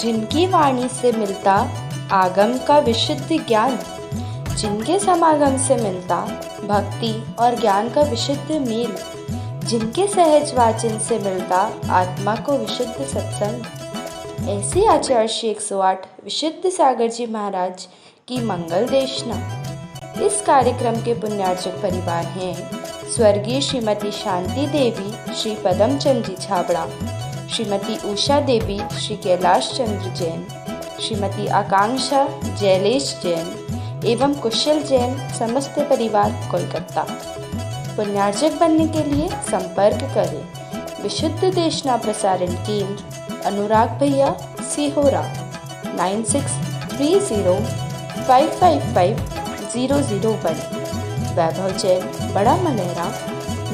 जिनकी वाणी से मिलता आगम का विशुद्ध ज्ञान, जिनके समागम से मिलता भक्ति और ज्ञान का विशुद्ध मेल, जिनके सहज वाचन से मिलता आत्मा को विशुद्ध सत्संग। ऐसी आचार्य श्री 108 विशुद्ध सागर जी महाराज की मंगल देशना। इस कार्यक्रम के पुण्यार्चक परिवार हैं स्वर्गीय श्रीमती शांति देवी श्री पदम चंद जी छाबड़ा, श्रीमती उषा देवी श्री कैलाश चंद्र जैन, श्रीमती आकांक्षा जयलेश जैन एवं कुशल जैन, समस्त परिवार कोलकाता। पुण्यार्चक बनने के लिए संपर्क करें विशुद्ध देशना प्रसारण केंद्र, अनुराग भैया, सीहोरा, 9630555001। वैभव जैन, बड़ा मलेरा,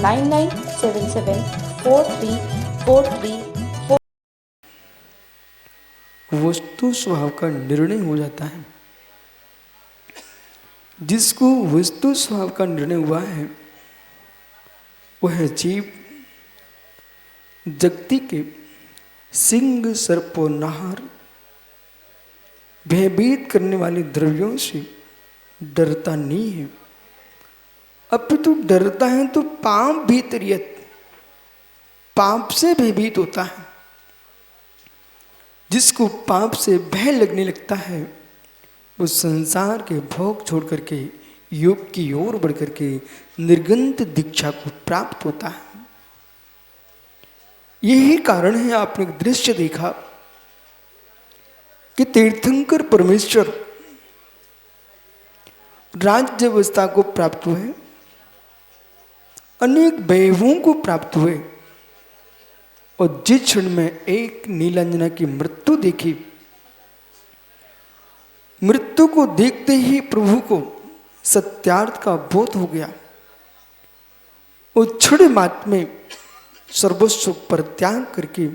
9977434344। वस्तु स्वभाव का निर्णय हो जाता है। जिसको वस्तु स्वभाव का निर्णय हुआ है वह जीव जगती के सिंह, सर्प और नाहर भयभीत करने वाले द्रव्यों से डरता नहीं है। अपितु डरता है तो पाप भीतरियत, पाप से भयभीत होता है। जिसको पाप से भय लगने लगता है वो संसार के भोग छोड़ करके योग की ओर बढ़ करके निर्गंत दीक्षा को प्राप्त होता है। यही कारण है, आपने एक दृश्य देखा कि तीर्थंकर परमेश्वर राज्य अवस्था को प्राप्त हुए, अनेक वैभवों को प्राप्त हुए, और जिस क्षण में एक नीलांजना की मृत्यु देखी, मृत्यु को देखते ही प्रभु को सत्यार्थ का बोध हो गया। उस क्षण मात्र में सर्वस्व परित्याग करके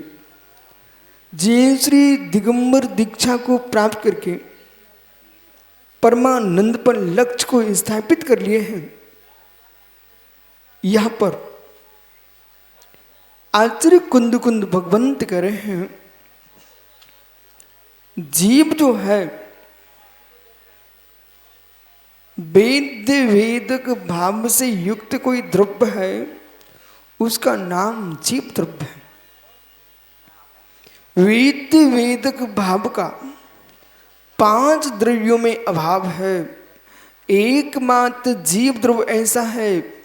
जय श्री दिगंबर दीक्षा को प्राप्त करके परमानंद पर लक्ष्य को स्थापित कर लिए हैं। यहां पर आचार्य कुंद कुंद भगवंत कह रहे हैं, जीव जो है वेद्य वेदक भाव से युक्त कोई द्रव्य है, उसका नाम जीव द्रव्य है। वेद्य वेदक भाव का 5 द्रव्यों में अभाव है। एकमात्र जीव द्रव्य ऐसा है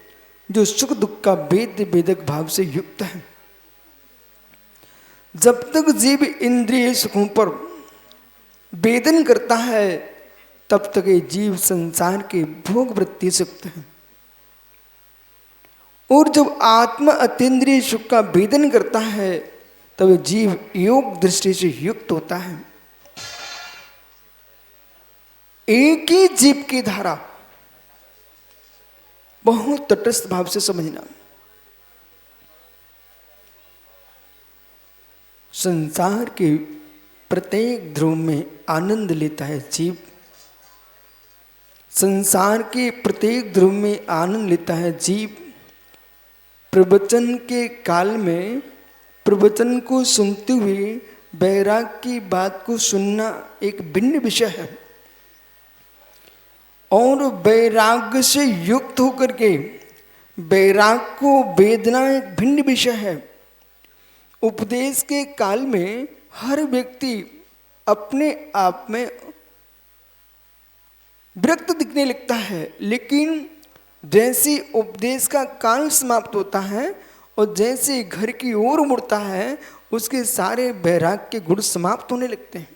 जो सुख दुख का वेद्य वेदक भाव से युक्त है। जब तक जीव इंद्रिय सुखों पर वेदन करता है तब तक ये जीव संसार के भोग वृत्ति से युक्त है, और जब आत्मा अतीन्द्रिय सुख का वेदन करता है तब जीव योग दृष्टि से युक्त होता है। एक ही जीव की धारा बहुत तटस्थ भाव से समझना। संसार के प्रत्येक ध्रुव में आनंद लेता है जीव, संसार के प्रत्येक ध्रुव में आनंद लेता है जीव। प्रवचन के काल में प्रवचन को सुनते हुए वैराग की बात को सुनना एक भिन्न विषय है, और वैराग्य से युक्त होकर के वैराग को वेदना एक भिन्न विषय है। उपदेश के काल में हर व्यक्ति अपने आप में विरक्त दिखने लगता है, लेकिन जैसे उपदेश का काल समाप्त होता है और जैसे घर की ओर मुड़ता है उसके सारे वैराग के गुण समाप्त होने लगते हैं।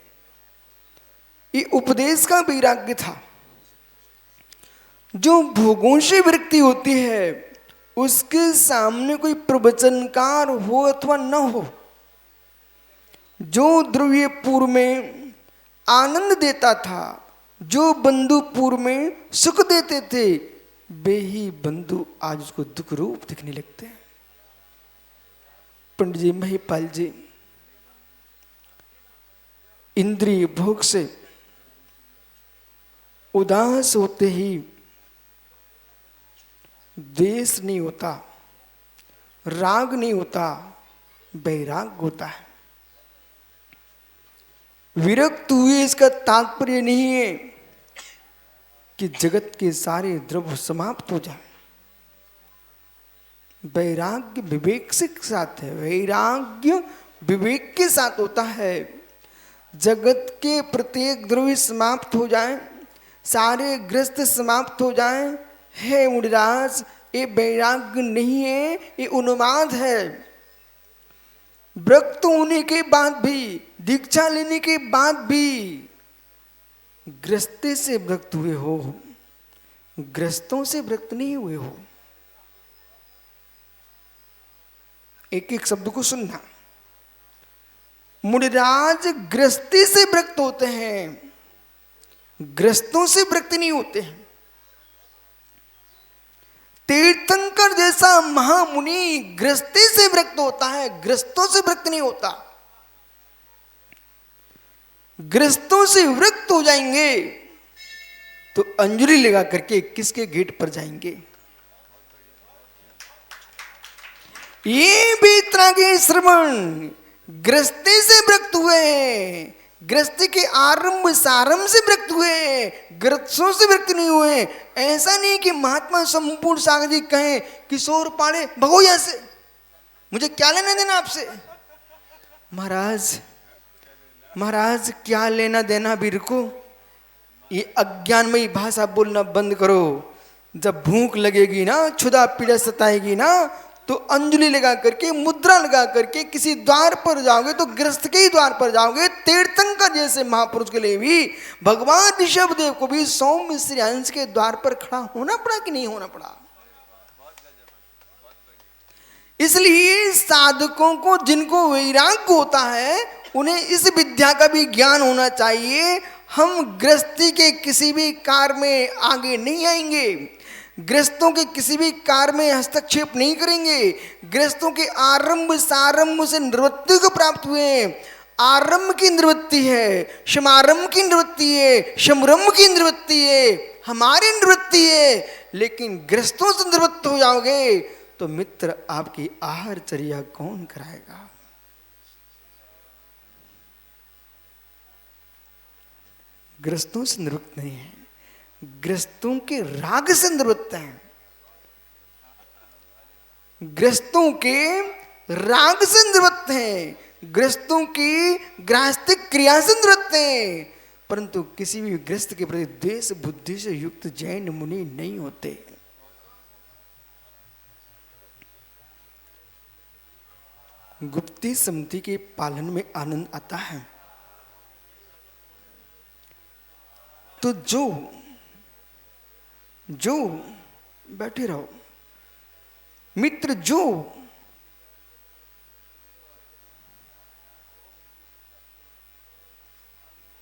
ये उपदेश का वैराग्य था। जो भोगों से विरक्ति होती है उसके सामने कोई प्रवचनकार हो अथवा न हो, जो द्रव्य पूर्व में आनंद देता था, जो बंधु पूर्व में सुख देते थे, वे ही बंधु आज उसको दुख रूप दिखने लगते हैं। पंडित जी, महिपाल जी, इंद्रिय भोग से उदास होते ही द्वेष नहीं होता, राग नहीं होता, वैराग होता है। विरक्त हुए इसका तात्पर्य नहीं है कि जगत के सारे द्रव्य समाप्त हो जाए। वैराग्य विवेक से साथ है, वैराग्य विवेक के साथ होता है। जगत के प्रत्येक द्रव्य समाप्त हो जाए, सारे ग्रस्त समाप्त हो जाए, हे मुनिराज, ये वैराग्य नहीं है, ये उन्माद है। विरक्त होने के बाद भी, दीक्षा लेने के बाद भी ग्रस्ते से विरक्त हुए हो, ग्रस्तों से विरक्त नहीं हुए हो। एक एक शब्द को सुनना। मुनिराज ग्रस्ती से विरक्त होते हैं, ग्रस्तों से विरक्त नहीं होते हैं। तीर्थंकर जैसा महामुनि ग्रस्ती से विरक्त होता है, ग्रस्तों से विरक्त नहीं होता। ग्रस्तों से विरक्त हो जाएंगे तो अंजलि लगा करके किसके गेट पर जाएंगे? ये भी के श्रवण गृहस्थी से विरक्त हुए हैं, गृहस्थी के आरंभ सारंभ से विरक्त हुए हैं, ग्रस्तों से विरक्त नहीं हुए। ऐसा नहीं कि महात्मा संपूर्ण सागर जी कहें किशोर पाड़े भगो यहां से, मुझे क्या लेना देना आपसे। महाराज महाराज क्या लेना देना वीर को, ये अज्ञानमयी भाषा बोलना बंद करो। जब भूख लगेगी ना, क्षुधा पीड़ा सताएगी ना, तो अंजलि लगा करके, मुद्रा लगा करके किसी द्वार पर जाओगे तो गृहस्थ के ही द्वार पर जाओगे। तीर्थंकर जैसे महापुरुष के लिए भी, भगवान ऋषभदेव को भी सौम्य श्रेयांश के द्वार पर खड़ा होना पड़ा कि नहीं होना पड़ा। इसलिए साधकों को, जिनको वैराग्य होता है, उन्हें इस विद्या का भी ज्ञान होना चाहिए। हम गृहस्थी के किसी भी कार्य में आगे नहीं आएंगे, गृहस्थों के किसी भी कार्य में हस्तक्षेप नहीं करेंगे। गृहस्थों के आरंभ सारंभ से निवृत्ति को प्राप्त हुए। आरंभ की निवृत्ति है, समारंभ की निवृत्ति है, समरंभ की निवृत्ति है, हमारी निवृत्ति है। लेकिन गृहस्थों से निवृत्त हो जाओगे तो मित्र आपकी आहारचर्या कौन कराएगा? गृहस्थों से निवृत्त नहीं है, गृहस्थों के राग से निवृत्त हैं, गृहस्थों के राग से निवृत्त हैं, गृहस्थों की गृहस्थिक क्रिया से निवृत्त हैं। परंतु किसी भी गृहस्थ के प्रति द्वेष बुद्धि से युक्त जैन मुनि नहीं होते। गुप्ती सम्मति के पालन में आनंद आता है। तो जो बैठे रहो मित्र, जो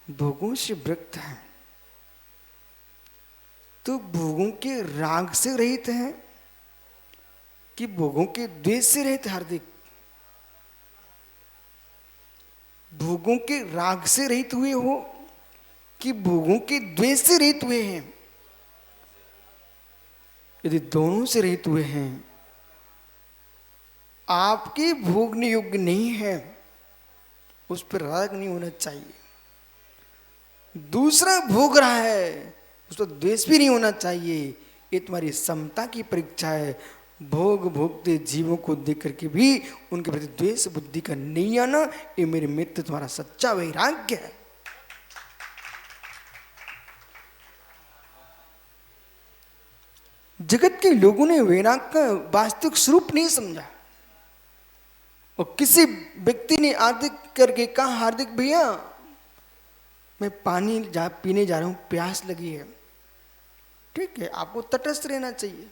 भोगों से विरक्त है, तो भोगों के राग से रहित है कि भोगों के द्वेष से रहित? हार्दिक, भोगों के राग से रहित हुए हो कि भोगों के द्वेष से रहित हुए हैं? यदि दोनों से रहित हुए हैं, आपके भोगने योग्य नहीं है, उस पर राग नहीं होना चाहिए। दूसरा भोग रहा है, उस पर द्वेष भी नहीं होना चाहिए। ये तुम्हारी समता की परीक्षा है। भोग भोगते जीवों को देख करके भी उनके प्रति द्वेष बुद्धि का नहीं आना, ये मेरे मित्र तुम्हारा सच्चा वैराग्य है। जगत के लोगों ने वैराग्य का वास्तविक स्वरूप नहीं समझा। और किसी व्यक्ति ने आदि करके कहा, हार्दिक भैया मैं पानी पीने जा रहा हूं, प्यास लगी है। ठीक है, आपको तटस्थ रहना चाहिए।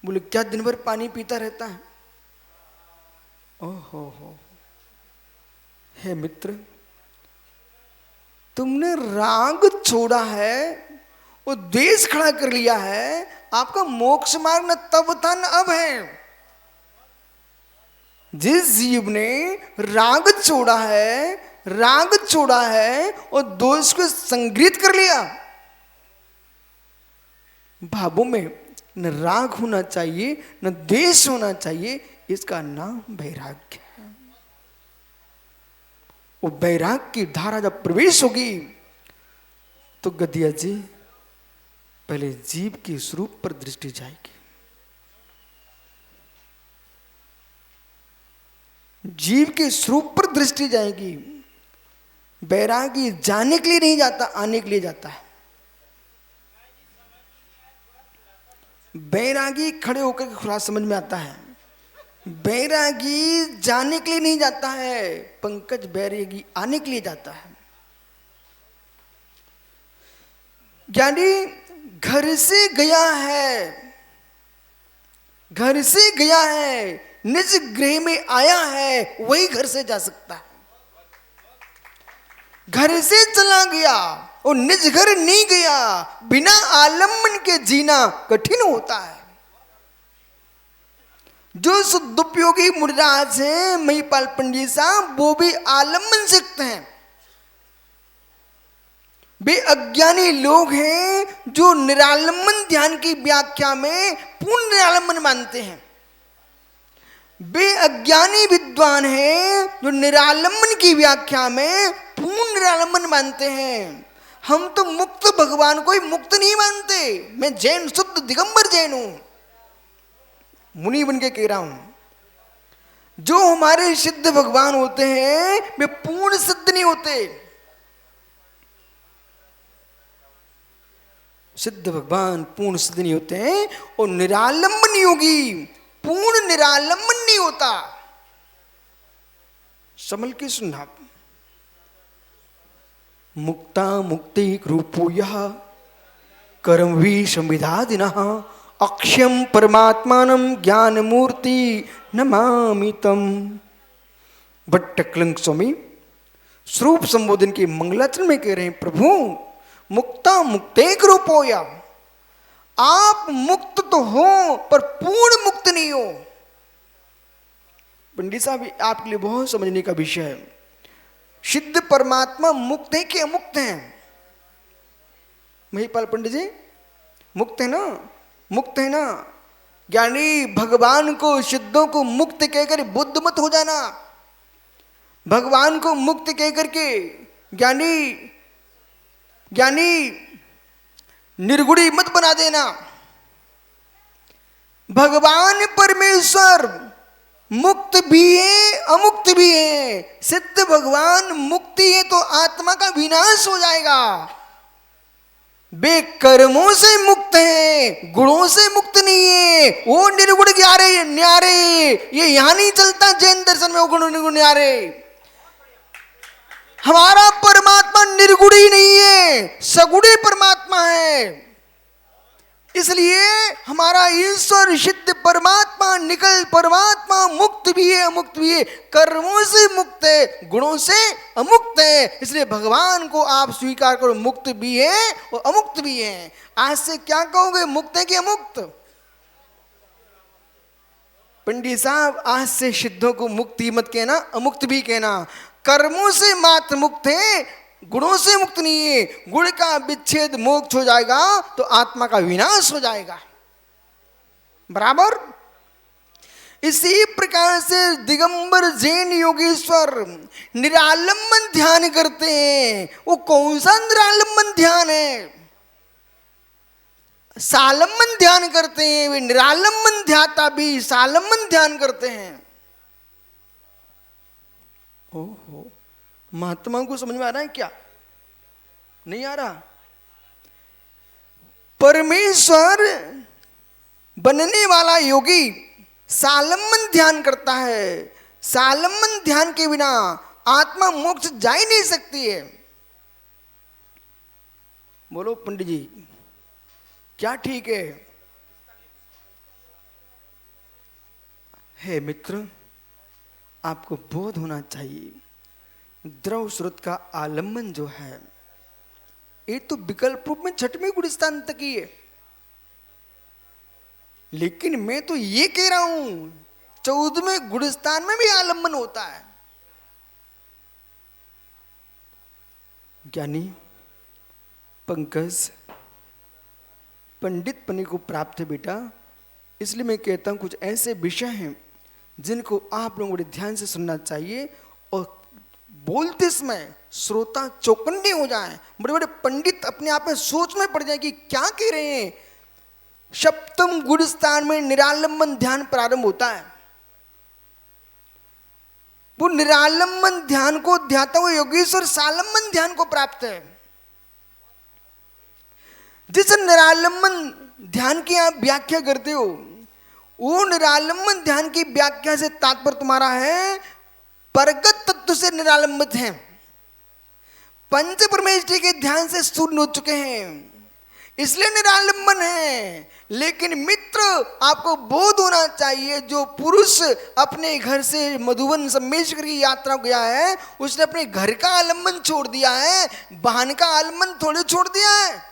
बोले क्या दिन भर पानी पीता रहता है? ओहो हो, हे मित्र, तुमने राग छोड़ा है, वो द्वेष खड़ा कर लिया है। आपका मोक्ष मार्ग न तब था न अब है। जिस जीव ने राग छोड़ा है और दोष को संग्रहित कर लिया, भावों में न राग होना चाहिए न द्वेष होना चाहिए, इसका नाम वैराग्य है। वो वैराग की धारा जब प्रवेश होगी तो गदिया जी पहले जीव के स्वरूप पर दृष्टि जाएगी। जीव के स्वरूप पर दृष्टि जाएगी। बैरागी जाने के लिए नहीं जाता, आने के लिए जाता है। बैरागी खड़े होकर के खुला समझ में आता है। बैरागी जाने के लिए नहीं जाता है, पंकज बैरागी आने के लिए जाता है। ज्ञानी घर से गया है, घर से गया है, निज गृह में आया है, वही घर से जा सकता है। घर से चला गया और निज घर नहीं गया, बिना आलम्बन के जीना कठिन होता है। जो सदुपयोगी मुनिराज हैं महिपाल पंडित साहब, वो भी आलम्बन सीखते हैं। वे अज्ञानी लोग हैं जो निरालंबन ध्यान की व्याख्या में पूर्ण निरालंबन मानते हैं। वे अज्ञानी विद्वान हैं जो निरालंबन की व्याख्या में पूर्ण निरालंबन मानते हैं। हम तो मुक्त भगवान को ही मुक्त नहीं मानते। मैं जैन, शुद्ध दिगंबर जैन हूं, मुनि बन के कह रहा हूं। जो हमारे सिद्ध भगवान होते हैं वे पूर्ण सिद्ध नहीं होते। सिद्ध भगवान पूर्ण सिद्ध नहीं होते हैं और निरालंबन योगी पूर्ण निरालंबन नहीं होता। समझ के सुनना। मुक्ता मुक्ति रूपो यह कर्मवी संविधादिनः अक्षयम परमात्मानं ज्ञान मूर्ति नमामि तम। भट्टकलंक स्वामी स्वरूप संबोधन के मंगलाचरण में कह रहे हैं, प्रभु मुक्ता मुक्तेक रूपोया, आप मुक्त तो हो पर पूर्ण मुक्त नहीं हो। पंडित साहब आपके लिए बहुत समझने का विषय है। सिद्ध परमात्मा मुक्त है कि अमुक्त है? महिपाल पंडित जी मुक्त है ना? मुक्त है ना? ज्ञानी भगवान को, सिद्धों को मुक्त कहकर बुद्ध मत हो जाना। भगवान को मुक्त कहकर के ज्ञानी निर्गुणी मत बना देना। भगवान परमेश्वर मुक्त भी है अमुक्त भी है। सिद्ध भगवान मुक्ति है तो आत्मा का विनाश हो जाएगा। वे कर्मों से मुक्त है, गुणों से मुक्त नहीं है। वो निर्गुण न्यारे, ये यहां नहीं चलता जैन दर्शन में। वो गुण निर्गुण न्यारे, हमारा परमात्मा निर्गुणी नहीं है, सगुणी परमात्मा है। इसलिए हमारा ईश्वर सिद्ध परमात्मा, निकल परमात्मा मुक्त भी है अमुक्त भी है। कर्मों से मुक्त है, गुणों से अमुक्त है। इसलिए भगवान को आप स्वीकार करो, मुक्त भी है और अमुक्त भी है। आज से क्या कहोगे, मुक्त है कि अमुक्त? पंडित साहब आज से सिद्धों को मुक्त ही मत कहना, अमुक्त भी कहना। कर्मों से मात्र मुक्त है, गुणों से मुक्त नहीं है। गुण का विच्छेद मोक्ष हो जाएगा तो आत्मा का विनाश हो जाएगा। बराबर इसी प्रकार से दिगंबर जैन योगेश्वर निरालंबन ध्यान करते हैं। वो कौन सा निरालंबन ध्यान है? सालंबन ध्यान करते हैं। वे निरालंबन ध्याता भी सालंबन ध्यान करते हैं। ओहो, महात्मा को समझ में आ रहा है क्या? नहीं आ रहा? परमेश्वर बनने वाला योगी सालंबन ध्यान करता है। सालंबन ध्यान के बिना आत्मा मोक्ष जा ही नहीं सकती है। बोलो पंडित जी, क्या ठीक है मित्र? आपको बोध होना चाहिए। द्रव स्रोत का आलम्बन जो है ये तो विकल्प रूप में छठवें गुणस्थान तक ही है। लेकिन मैं तो ये कह रहा हूं 14वें गुणस्थान में भी आलम्बन होता है। ज्ञानी पंकज पंडित पने को प्राप्त है बेटा। इसलिए मैं कहता हूं कुछ ऐसे विषय हैं जिनको आप लोगों को ध्यान से सुनना चाहिए और बोलते समय श्रोता चौकन्ने हो जाएं, बड़े बड़े पंडित अपने आप में सोच में पड़ जाए कि क्या कह रहे हैं। सप्तम गुण स्थान में निरालंबन ध्यान प्रारंभ होता है। वो निरालंबन ध्यान को ध्याता हुआ योगेश्वर सालंबन ध्यान को प्राप्त है। जिस निरालंबन ध्यान की आप व्याख्या करते हो, वो निरालंबन ध्यान की व्याख्या से तात्पर्य तुम्हारा है परगत तत्व से निरालंबित हैं, पंच परमेष्टि के ध्यान से शून्य हो चुके हैं, इसलिए निरालंबन है। लेकिन मित्र, आपको बोध होना चाहिए, जो पुरुष अपने घर से मधुबन सम्मेश्वर की यात्रा गया है, उसने अपने घर का आलंबन छोड़ दिया है, वाहन का आलंबन थोड़े छोड़ दिया है।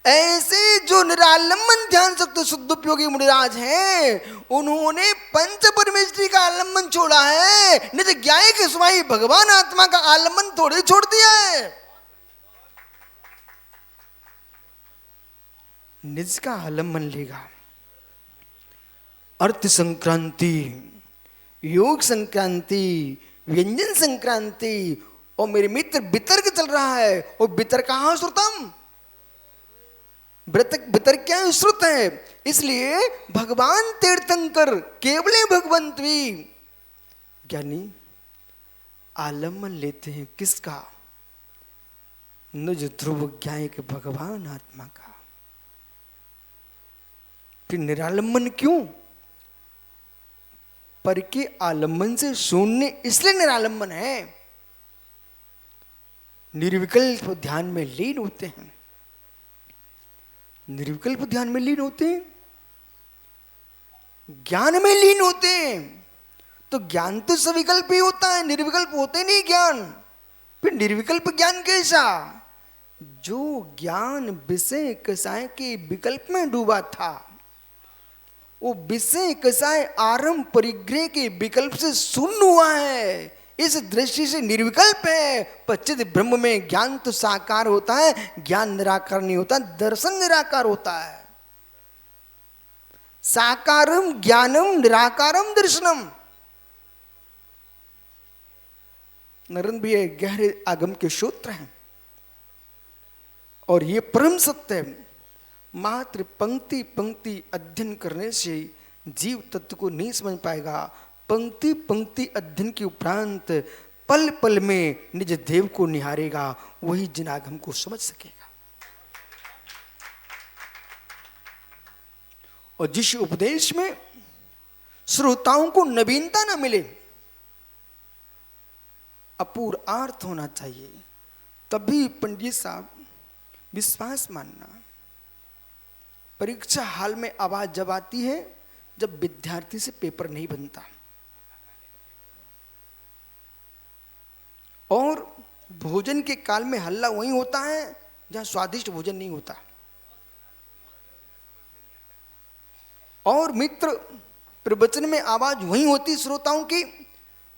ऐसे जो निरालंबन ध्यान सकते शुद्ध उपयोगी मुनिराज हैं, उन्होंने पंच परमेष्टि का आलंबन छोड़ा है, निज ज्ञाय के स्वामी भगवान आत्मा का आलंबन थोड़े छोड़ दिया है। निज का आलंबन लेगा। अर्थ संक्रांति, योग संक्रांति, व्यंजन संक्रांति, और मेरे मित्र वितर्क चल रहा है। और वितर्क कहाँ श्रुतम, वितर्क क्या श्रुत है। इसलिए भगवान तीर्थंकर केवले भगवंतवी ज्ञानी आलंबन लेते हैं किसका, निज ध्रुव ज्ञाय के भगवान आत्मा का। कि निरालंबन क्यों, पर के आलंबन से शून्य, इसलिए निरालंबन है। निर्विकल्प ध्यान में लीन होते हैं, निर्विकल्प ध्यान में लीन होते हैं, ज्ञान में लीन होते हैं। तो ज्ञान तो सविकल्प ही होता है, निर्विकल्प होते नहीं ज्ञान। फिर निर्विकल्प ज्ञान कैसा, जो ज्ञान विषय कसाय के विकल्प में डूबा था, वो विषय कसाय आरंभ परिग्रह के विकल्प से शून्य हुआ है। इस दृष्टि से निर्विकल्प है। पच्चित ब्रह्म में ज्ञान तो साकार होता है, ज्ञान निराकार नहीं होता, दर्शन निराकार होता है। साकारम ज्ञानम निराकारम दर्शनम। नरेंद्र भी गहरे आगम के सूत्र हैं, और ये परम सत्य है। मात्र पंक्ति पंक्ति अध्ययन करने से जीव तत्व को नहीं समझ पाएगा। पंक्ति पंक्ति अध्ययन के उपरांत पल पल में निज देव को निहारेगा, वही जिनागम को समझ सकेगा। और जिस उपदेश में श्रोताओं को नवीनता न मिले, अपूर्वार्थ होना चाहिए, तभी पंडित साहब विश्वास मानना। परीक्षा हाल में आवाज जब आती है, जब विद्यार्थी से पेपर नहीं बनता, और भोजन के काल में हल्ला वहीं होता है जहां स्वादिष्ट भोजन नहीं होता। और मित्र, प्रवचन में आवाज वहीं होती श्रोताओं की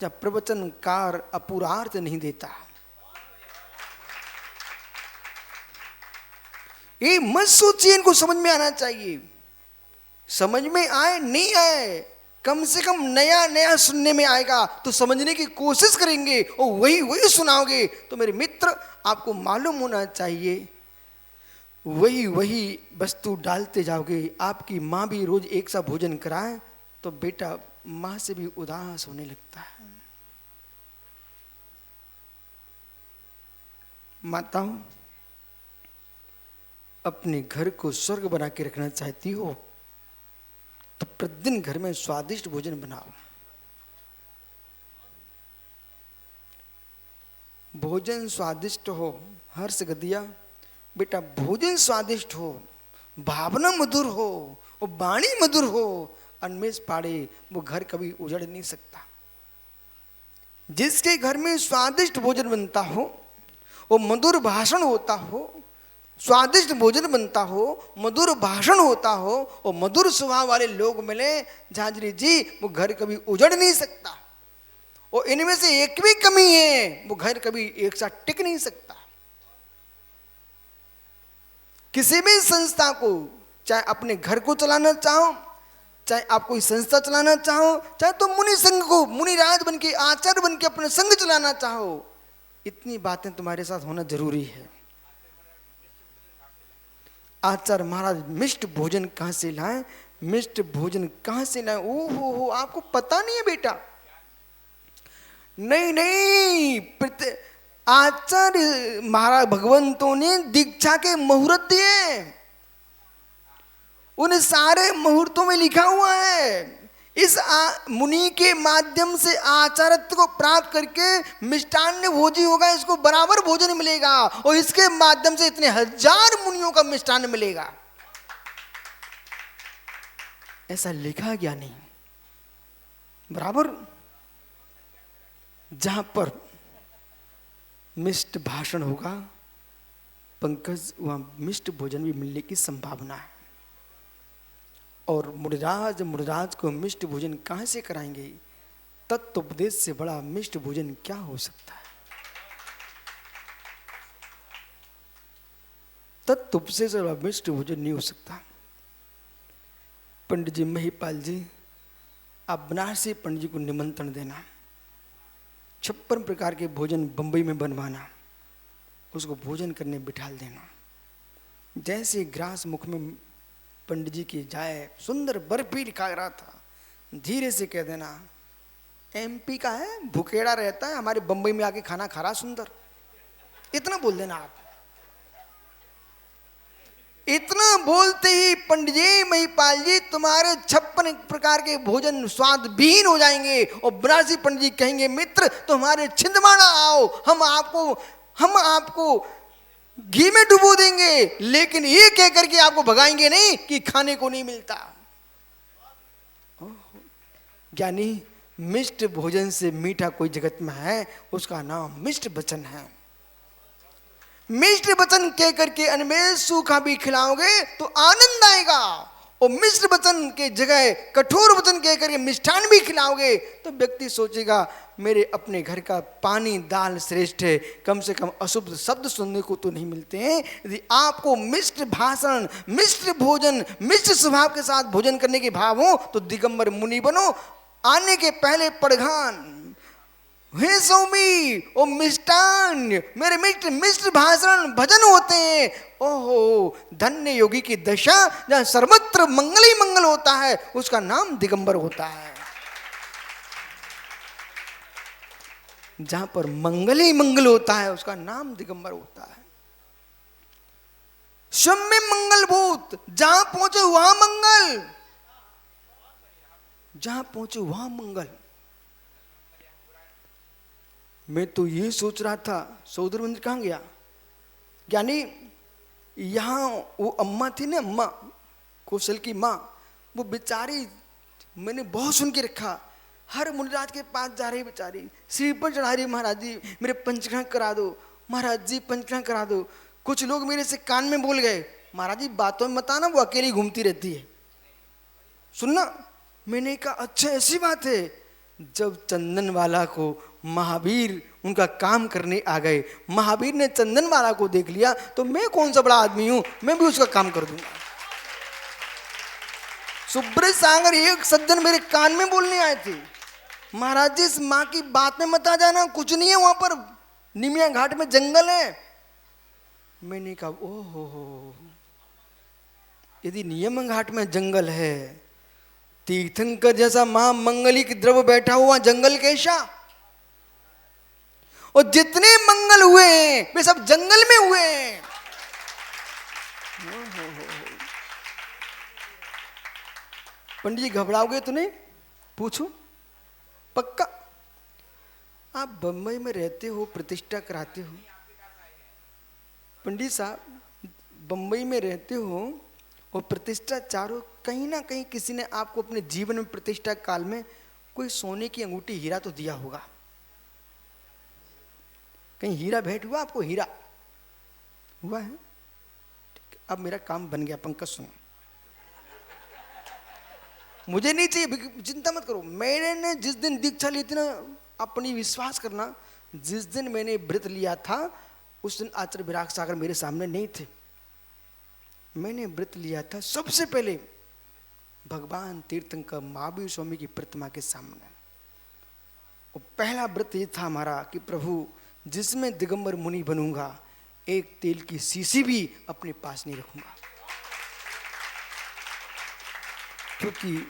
जब प्रवचनकार अपूर्वार्थ नहीं देता। ये मत सोचिए, इनको समझ में आना चाहिए। समझ में आए नहीं आए, कम से कम नया नया सुनने में आएगा तो समझने की कोशिश करेंगे, और वही वही सुनाओगे तो मेरे मित्र आपको मालूम होना चाहिए, वही वही वस्तु डालते जाओगे। आपकी माँ भी रोज एक सा भोजन कराए तो बेटा माँ से भी उदास होने लगता है। माताओं, अपने घर को स्वर्ग बना के रखना चाहती हो तो प्रतिदिन घर में स्वादिष्ट भोजन बनाओ। भोजन स्वादिष्ट हो, हर्ष गदिया बेटा, भोजन स्वादिष्ट हो, भावना मधुर हो, और वाणी मधुर हो, अन्मेष पाड़े, वो घर कभी उजड़ नहीं सकता। जिसके घर में स्वादिष्ट भोजन बनता हो, वो मधुर भाषण होता हो, स्वादिष्ट भोजन बनता हो, मधुर भाषण होता हो, और मधुर स्वभाव वाले लोग मिले झांझरी जी, वो घर कभी उजड़ नहीं सकता। और इनमें से एक भी कमी है, वो घर कभी एक साथ टिक नहीं सकता। किसी भी संस्था को, चाहे अपने घर को चलाना चाहो, चाहे आप कोई संस्था चलाना चाहो, चाहे तो मुनि संघ को मुनिराज बन के आचार्य बन के अपना संघ चलाना चाहो, इतनी बातें तुम्हारे साथ होना जरूरी है। आचार्य महाराज मिष्ट भोजन कहां से लाए, मिष्ट भोजन कहां से लाए? ओ हो, आपको पता नहीं है बेटा? नहीं नहीं, आचार्य महाराज भगवंतों ने दीक्षा के मुहूर्त दिए, उन सारे मुहूर्तों में लिखा हुआ है इस मुनि के माध्यम से आचार्यत्व को प्राप्त करके मिष्टान्न भोजी होगा, इसको बराबर भोजन मिलेगा, और इसके माध्यम से इतने हजार मुनियों का मिष्टान्न मिलेगा, ऐसा लिखा गया नहीं? बराबर जहां पर मिष्ट भाषण होगा पंकज, वहां मिष्ट भोजन भी मिलने की संभावना है। और मुनिराज को मिष्ट भोजन कहां से कराएंगे? तत्वोपदेश से बड़ा मिष्ट भोजन क्या हो सकता है? तत्वोपदेश से बड़ा मिष्ट भोजन नहीं हो सकता। पंडित जी महिपाल जी, आप बनारसी पंडित जी को निमंत्रण देना, 56 प्रकार के भोजन बंबई में बनवाना, उसको भोजन करने बिठाल देना। जैसे ग्रास मुख में पंडित जी की जाए, सुंदर बर्फी खा रहा था, धीरे से कह देना MP का है, भुखेड़ा रहता है, हमारे बंबई में आके खाना खा रहा सुंदर, इतना बोल देना आप। इतना बोलते ही पंडित जी महिपाल जी तुम्हारे 56 प्रकार के भोजन स्वाद विहीन हो जाएंगे, और बनारसी पंडित जी कहेंगे मित्र तुम्हारे छिंदवाड़ा आओ, हम आपको घी में डुबो देंगे, लेकिन ये कह करके आपको भगाएंगे नहीं कि खाने को नहीं मिलता। ज्ञानी, मिष्ट भोजन से मीठा कोई जगत में है, उसका नाम मिष्ट वचन है। मिष्ट वचन कह करके अनमेल सूखा भी खिलाओगे तो आनंद आएगा, और मिष्ट वचन के जगह कठोर वचन कह करके मिष्ठान भी खिलाओगे तो व्यक्ति सोचेगा मेरे अपने घर का पानी दाल श्रेष्ठ है, कम से कम अशुभ शब्द सुनने को तो नहीं मिलते हैं। यदि आपको मिष्ट भाषण, मिष्ट भोजन, मिष्ट स्वभाव के साथ भोजन करने के भाव हो तो दिगंबर मुनि बनो। आने के पहले पड़घान हे सौमी, ओ मिष्टान, मेरे मिष्ट भाषण भजन होते हैं। ओहो, धन्य योगी की दशा जहाँ सर्वत्र मंगल ही मंगल होता है, उसका नाम दिगंबर होता है। जहां पर मंगल ही मंगल होता है उसका नाम दिगंबर होता है। स्वयं में मंगल भूत, जहां पहुंचे वहां मंगल, जहां पहुंचे वहां मंगल। मैं तो ये सोच रहा था सौदर मंदिर कहां गया? यानी यहां वो अम्मा थी ना, अम्मा कौशल की माँ, वो बेचारी मैंने बहुत सुन के रखा, हर मुनिराज के पास जा रही बेचारी, सिर पर चढ़ा रही महाराज जी मेरे पंचग्रहण करा दो, महाराज जी पंचग्रहण करा दो। कुछ लोग मेरे से कान में बोल गए महाराज जी बातों में मत आना, वो अकेली घूमती रहती है, सुनना। मैंने कहा अच्छा ऐसी बात है। जब चंदन वाला को महावीर उनका काम करने आ गए, महावीर ने चंदन वाला को देख लिया तो मैं कौन सा बड़ा आदमी हूं, मैं भी उसका काम कर दूंगा। सुब्रत सागर एक सज्जन मेरे कान में बोलने आए थे, महाराज जी इस माँ की बात में मत आ जाना, कुछ नहीं है वहां पर, निमिया घाट में जंगल है। मैंने कहा ओहो, यदि नियम घाट में जंगल है, तीर्थंकर जैसा मां मंगलिक द्रव बैठा हुआ जंगल कैसा? और जितने मंगल हुए हैं वे सब जंगल में हुए हैं। पंडित जी घबराओगे तो नहीं? पूछो पक्का। आप बंबई में रहते हो, प्रतिष्ठा कराते हो, पंडित साहब बंबई में रहते हो और प्रतिष्ठा चारों, कहीं ना कहीं किसी ने आपको अपने जीवन में प्रतिष्ठा काल में कोई सोने की अंगूठी हीरा तो दिया होगा। कहीं हीरा भेंट हुआ आपको? हीरा हुआ है? अब मेरा काम बन गया पंकज, सुनो, मुझे नहीं चाहिए, चिंता मत करो। मैंने जिस दिन दीक्षा ली थी ना, अपनी विश्वास करना, जिस दिन मैंने व्रत लिया था उस दिन आचार्य विराग सागर मेरे सामने नहीं थे। मैंने व्रत लिया था, सबसे पहले भगवान तीर्थंकर महावीर स्वामी की प्रतिमा के सामने। और पहला व्रत ये था हमारा कि प्रभु जिसमें दिगंबर मुनि बनूंगा, एक तेल की शीशी भी अपने पास नहीं रखूंगा, क्योंकि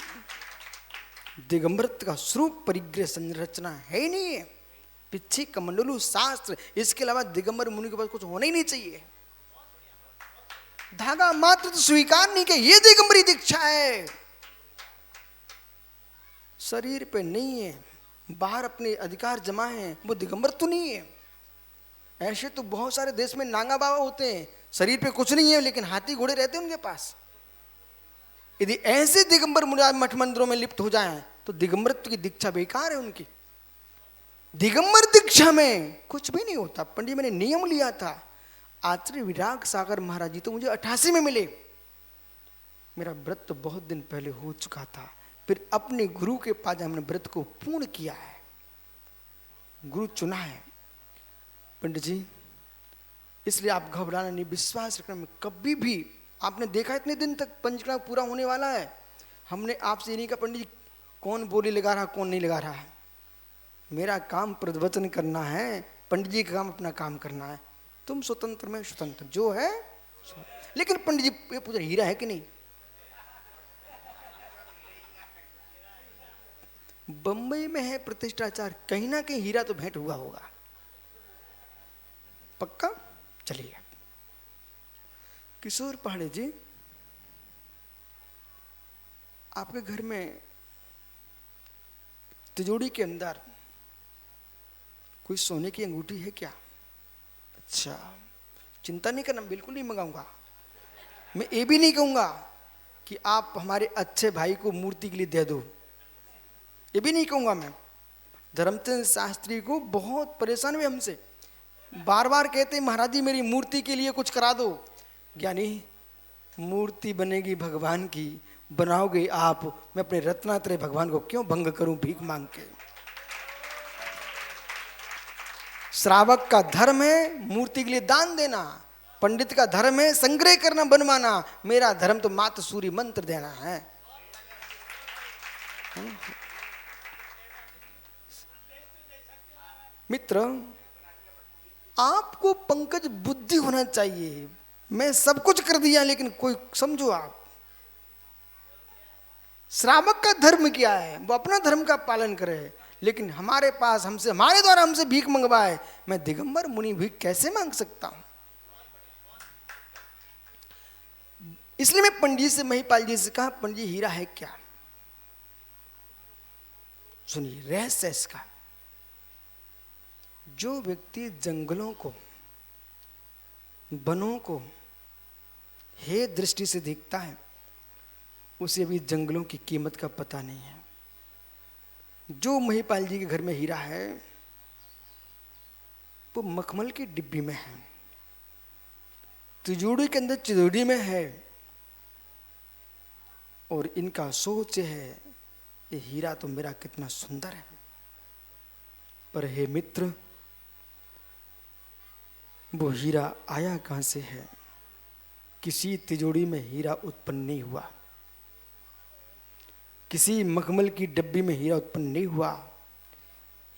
दिगंबरत्व का स्वरूप परिग्रह संरचना है ही नहीं है। पिच्छी कमंडलू शास्त्र, इसके अलावा दिगंबर मुनि के पास कुछ होना ही नहीं चाहिए। धागा मात्र तो स्वीकार नहीं किया, ये दिगंबरी दीक्षा है। शरीर पे नहीं है, बाहर अपने अधिकार जमा है, वो दिगंबर तो नहीं है। ऐसे तो बहुत सारे देश में नांगा बाबा होते हैं, शरीर पे कुछ नहीं है लेकिन हाथी घोड़े रहते हैं उनके पास। यदि ऐसे दिगंबर मुनि मठ मंदिरों में लिप्त हो जाएं तो दिगंबरत्व की दीक्षा बेकार है उनकी। दिगंबर दीक्षा में कुछ भी नहीं होता। पंडित मैंने नियम लिया था, आचार्य विराग सागर महाराज जी तो मुझे 88 में मिले। मेरा व्रत तो बहुत दिन पहले हो चुका था। फिर अपने गुरु के पास हमने व्रत को पूर्ण किया है, गुरु चुना है। पंडित जी इसलिए आप घबराना नहीं, विश्वास रखना। में कभी भी आपने देखा इतने दिन तक पंचकर्म पूरा होने वाला है, हमने आपसे ये नहीं कहा पंडित जी कौन बोली लगा रहा कौन नहीं लगा रहा है। मेरा काम प्रवचन करना है, पंडित जी का काम अपना काम करना है। तुम स्वतंत्र में स्वतंत्र जो है। लेकिन पंडित जी ये पूछ रहे हीरा है कि नहीं? बंबई में है प्रतिष्ठाचार, कहीं ना कहीं हीरा तो भेंट हुआ होगा, पक्का। चलिए किशोर पहाड़े जी, आपके घर में तिजोरी के अंदर कोई सोने की अंगूठी है क्या? अच्छा, चिंता नहीं करना, बिल्कुल नहीं मंगाऊंगा। मैं ये भी नहीं कहूंगा कि आप हमारे अच्छे भाई को मूर्ति के लिए दे दो, ये भी नहीं कहूंगा मैं। धर्मचंद शास्त्री को बहुत परेशान हुए हमसे, बार बार कहते महाराज जी मेरी मूर्ति के लिए कुछ करा दो। ज्ञानी मूर्ति बनेगी भगवान की, बनाओगे आप, मैं अपने रत्नात्रय भगवान को क्यों भंग करूं भीख मांग के। श्रावक का धर्म है मूर्ति के लिए दान देना, पंडित का धर्म है संग्रह करना बनवाना, मेरा धर्म तो मात्र सूर्य मंत्र देना है। मित्र आपको पंकज बुद्धि होना चाहिए। मैं सब कुछ कर दिया लेकिन कोई समझो, आप श्रावक का धर्म क्या है, वो अपना धर्म का पालन करे, लेकिन हमारे पास हमसे हमारे द्वारा हमसे भीख मंगवाए, मैं दिगंबर मुनि भीख कैसे मांग सकता हूं? इसलिए मैं पंडित से महिपाल जी से कहा पंडित जी हीरा है क्या? सुनिए रहस्य इसका। जो व्यक्ति जंगलों को वनों को हे दृष्टि से देखता है उसे अभी जंगलों की कीमत का पता नहीं है। जो महिपाल जी के घर में हीरा है वो मखमल की डिब्बी में है, तिजोरी के अंदर चिजोड़ी में है, और इनका सोच है ये हीरा तो मेरा कितना सुंदर है। पर हे मित्र वो हीरा आया कहां से है? किसी तिजोरी में हीरा उत्पन्न नहीं हुआ, किसी मखमल की डब्बी में हीरा उत्पन्न नहीं हुआ।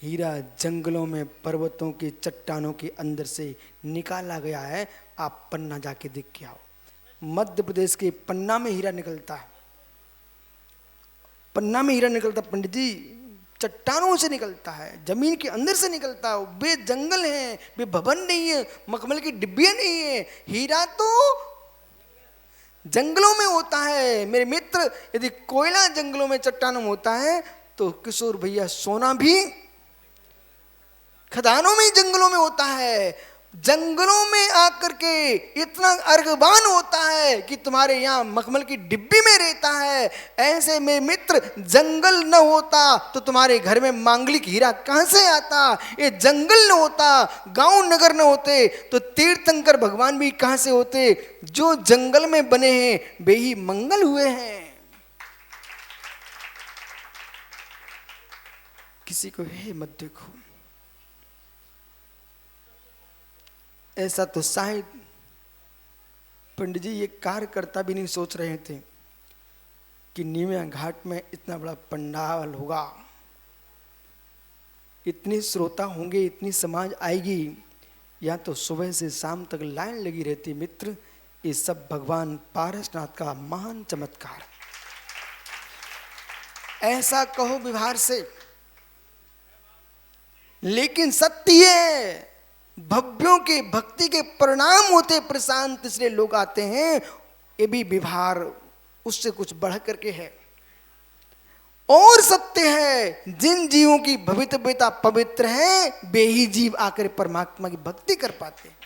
हीरा जंगलों में पर्वतों के चट्टानों के अंदर से निकाला गया है। आप पन्ना जाके देख के आओ, मध्य प्रदेश के पन्ना में हीरा निकलता है। पन्ना में हीरा निकलता पंडित जी, चट्टानों से निकलता है, जमीन के अंदर से निकलता है। वे जंगल हैं, वे भवन नहीं है, मखमल की डिब्बियां नहीं है। हीरा तो जंगलों में होता है मेरे मित्र। यदि कोयला जंगलों में चट्टानों में होता है तो किशोर भैया सोना भी खदानों में जंगलों में होता है। जंगलों में आकर के इतना अर्गवान होता है कि तुम्हारे यहाँ मखमल की डिब्बी में रहता है। ऐसे में मित्र जंगल न होता तो तुम्हारे घर में मांगलिक हीरा कहां से आता? ये जंगल न होता, गांव नगर न होते तो तीर्थंकर भगवान भी कहां से होते? जो जंगल में बने हैं वे ही मंगल हुए हैं। किसी को हे मत देखो, ऐसा तो शायद पंडित जी ये कार्यकर्ता भी नहीं सोच रहे थे। कि नीमिया घाट में इतना बड़ा पंडाल होगा, इतने श्रोता होंगे, इतनी समाज आएगी, या तो सुबह से शाम तक लाइन लगी रहती। मित्र, ये सब भगवान पारसनाथ का महान चमत्कार। ऐसा कहो व्यवहार से, लेकिन सत्य है, भव्यों के भक्ति के परिणाम होते प्रशांत, इसलिए लोग आते हैं। ये भी व्यवहार उससे कुछ बढ़ करके है। और सत्य है, जिन जीवों की भवितव्यता पवित्र है, वे ही जीव आकर परमात्मा की भक्ति कर पाते हैं।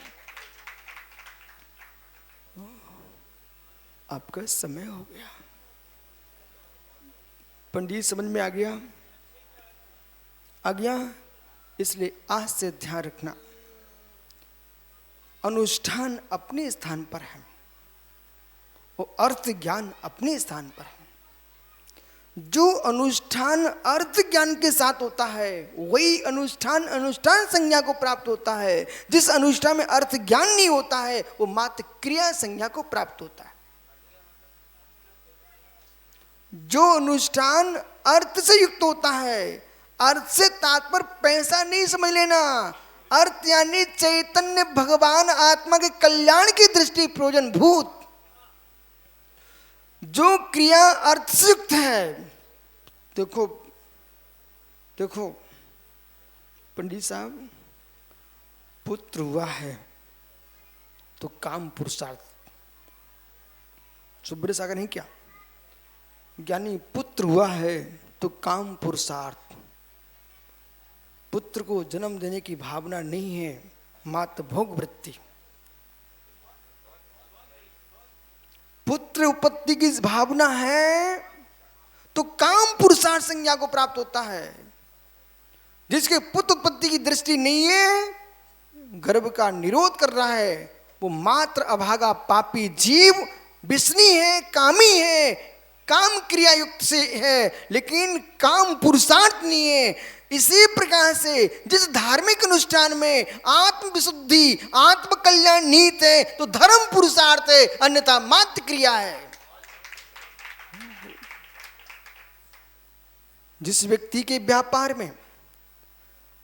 आपका समय हो गया। पंडित समझ में आ गया? आ गया? इसलिए आज से ध्यान रखना, अनुष्ठान अपने स्थान पर है और अर्थ ज्ञान अपने स्थान पर है। जो अनुष्ठान अर्थ ज्ञान के साथ होता है, वही अनुष्ठान अनुष्ठान संज्ञा को प्राप्त होता है। जिस अनुष्ठान में अर्थ ज्ञान नहीं होता है, वो मात्र क्रिया संज्ञा को प्राप्त होता है। जो अनुष्ठान अर्थ से युक्त होता है, अर्थ से तात्पर्य पैसा नहीं समझ लेना, अर्थ यानी चैतन्य भगवान आत्मा के कल्याण की दृष्टि प्रयोजन भूत। जो क्रिया अर्थ से युक्त है, देखो देखो पंडित साहब, पुत्र हुआ है तो काम पुरुषार्थ, सुब्रत सागर नहीं क्या, ज्ञानी पुत्र हुआ है तो काम पुरुषार्थ। पुत्र को जन्म देने की भावना नहीं है, मात्र भोग वृत्ति। पुत्र उत्पत्ति की भावना है तो काम पुरुषार्थ संज्ञा को प्राप्त होता है। जिसके पुत्र उत्पत्ति की दृष्टि नहीं है, गर्भ का निरोध कर रहा है, वो मात्र अभागा पापी जीव विष्णी है, कामी है, काम क्रिया युक्त से है, लेकिन काम पुरुषार्थ नहीं है। इसी प्रकार से जिस धार्मिक अनुष्ठान में आत्म विशुद्धि आत्म कल्याण निहित है, तो धर्म पुरुषार्थ है, अन्यथा मात्र क्रिया है। जिस व्यक्ति के व्यापार में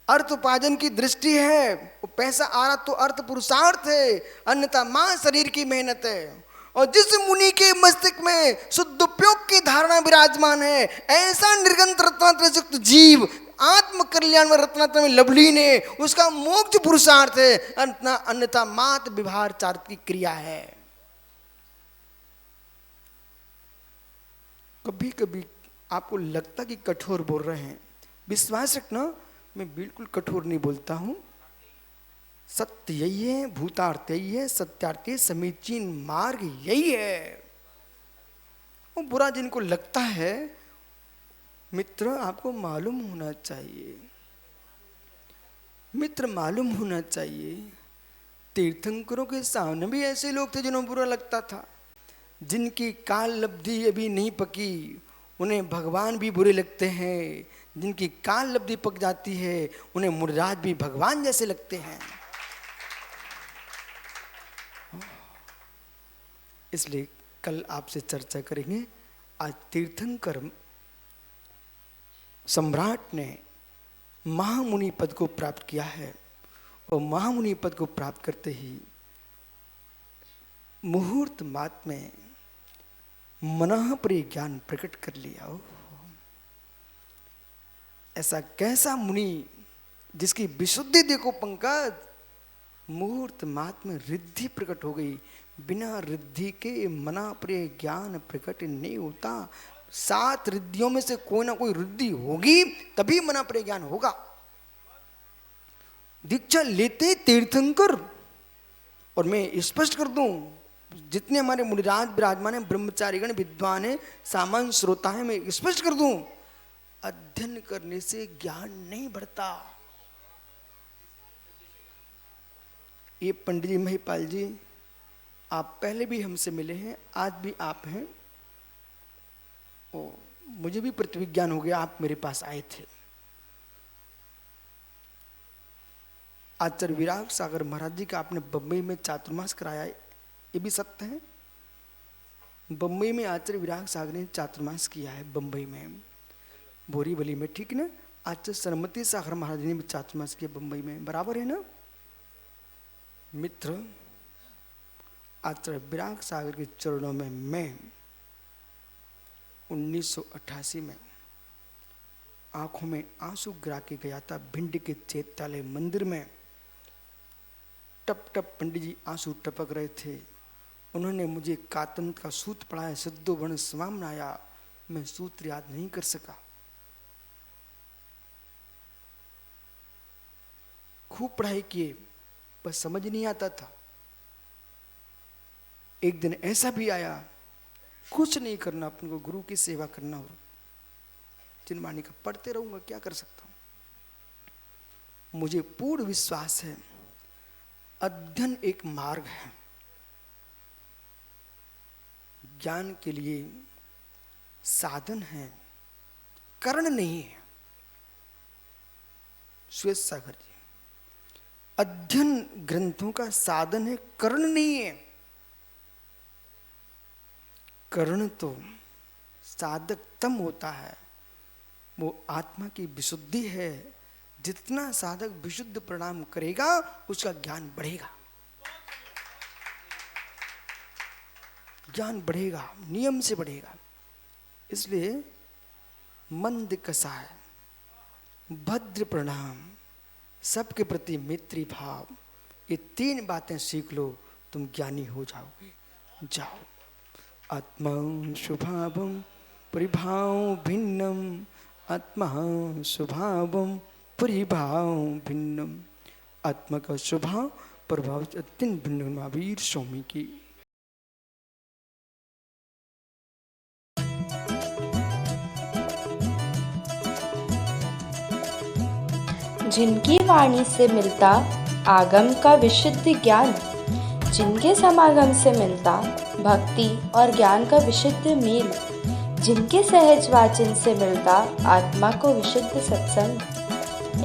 अर्थ उपार्जन की दृष्टि है, वो पैसा आ रहा तो अर्थ पुरुषार्थ है, अन्यथा मां शरीर की मेहनत है। और जिस मुनि के मस्तिष्क में शुद्ध उपयोग की धारणा विराजमान है, ऐसा निर्गंत रत्नात्र युक्त जीव आत्म कल्याण में रत्नात्र में लवलीन है, उसका मोक्ष पुरुषार्थ है, अन्यथा मात्र व्यवहार चारित्र की क्रिया है। कभी कभी आपको लगता कि कठोर बोल रहे हैं, विश्वास रखना, मैं बिल्कुल कठोर नहीं बोलता हूं। सत्य यही है, भूतार्थ यही है, सत्यार्थ समीचीन मार्ग यही है। वो बुरा जिनको लगता है, मित्र आपको मालूम होना चाहिए, मित्र मालूम होना चाहिए, तीर्थंकरों के सामने भी ऐसे लोग थे जिन्हें बुरा लगता था। जिनकी काल लब्धि अभी नहीं पकी, उन्हें भगवान भी बुरे लगते हैं। जिनकी काल लब्धि पक जाती है, उन्हें मुनिराज भी भगवान जैसे लगते हैं। इसलिए कल आपसे चर्चा करेंगे। आज तीर्थंकर सम्राट ने महामुनि पद को प्राप्त किया है, और महामुनि पद को प्राप्त करते ही मुहूर्त मात्र में मनः प्रिय ज्ञान प्रकट कर लिया। ऐसा कैसा मुनि जिसकी विशुद्धि देखो पंकज, मुहूर्त मात्र में रिद्धि प्रकट हो गई। बिना रिद्धि के मना प्रिय ज्ञान प्रकट नहीं होता। 7 रिद्धियों में से कोई ना कोई रिद्धि होगी, तभी मना प्रिय ज्ञान होगा। दीक्षा लेते तीर्थंकर, और मैं स्पष्ट कर दूं, जितने हमारे मुनिराज विराजमान है, ब्रह्मचारीगण विद्वान है, सामान्य श्रोता है, मैं स्पष्ट कर दूं, अध्ययन करने से ज्ञान नहीं बढ़ता। ये पंडित जी महिपाल जी, आप पहले भी हमसे मिले हैं, आज भी आप हैं। मुझे भी प्रतिविज्ञान हो गया, आप मेरे पास आए थे। आचार्य विराग सागर महाराज जी का आपने बम्बई में चातुर्मास कराया, ये भी सत्य है। बम्बई में आचार्य विराग सागर ने चातुर्मास किया है, बम्बई में बोरीवली में, ठीक ना। आचार्य सरमती सागर महाराज ने भी चातुर्मास किया बम्बई में, बराबर है ना मित्र। आचार्य विराग सागर के चरणों में मैं 1988 में आंखों में आंसू गिरा के गया था भिंड के चैत्यालय मंदिर में। टप टप पंडित जी आंसू टपक रहे थे। उन्होंने मुझे कातंत का सूत्र पढ़ाया, सिद्धो वर्ण समामनाया। मैं सूत्र याद नहीं कर सका। खूब पढ़ाई किए, बस समझ नहीं आता था। एक दिन ऐसा भी आया, कुछ नहीं करना, अपन को गुरु की सेवा करना हो, चिन्मानी का पढ़ते रहूंगा, क्या कर सकता हूं। मुझे पूर्ण विश्वास है अध्ययन एक मार्ग है, ज्ञान के लिए साधन है, कर्ण नहीं है। श्वेत सागर जी, अध्ययन ग्रंथों का साधन है, कर्ण नहीं है। कर्ण तो साधक तम होता है, वो आत्मा की विशुद्धि है। जितना साधक विशुद्ध प्रणाम करेगा उसका ज्ञान बढ़ेगा, ज्ञान बढ़ेगा, नियम से बढ़ेगा। इसलिए मंद कसाय, भद्र प्रणाम, सबके प्रति मैत्री भाव, ये 3 बातें सीख लो, तुम ज्ञानी हो जाओगे। जाओ। आत्मा स्वभावम परिभाव भिन्नम, आत्मा स्वभावम परिभाव भिन्नम। आत्मा का स्वभाव प्रभाव अत्यंत भिन्न। महावीर स्वामी की। जिनकी वाणी से मिलता आगम का विशुद्ध ज्ञान, जिनके समागम से मिलता भक्ति और ज्ञान का विशुद्ध मेल, जिनके सहज वाचन से मिलता आत्मा को विशुद्ध सत्संग,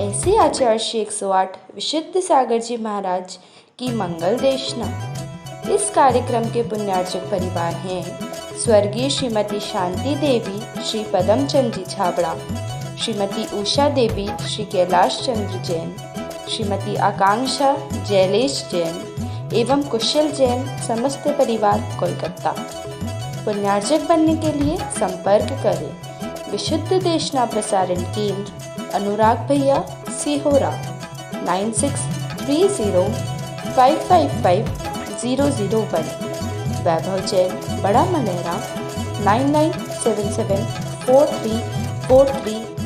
ऐसी आचार्य श्री 108 विशुद्ध सागर जी महाराज की मंगल देशना। इस कार्यक्रम के पुण्यार्चक परिवार हैं स्वर्गीय श्रीमती शांति देवी श्री पदम चंद जी छाबड़ा, श्रीमती उषा देवी श्री कैलाश चंद्र जैन, श्रीमती आकांक्षा जयलेश जैन एवं कुशल जैन, समस्त परिवार कोलकाता। पुण्यार्चक बनने के लिए संपर्क करें विशुद्ध देशना प्रसारण केंद्र, अनुराग भैया, सीहोरा 9630555001। वैभव जैन, बड़ा मलेरा 99774343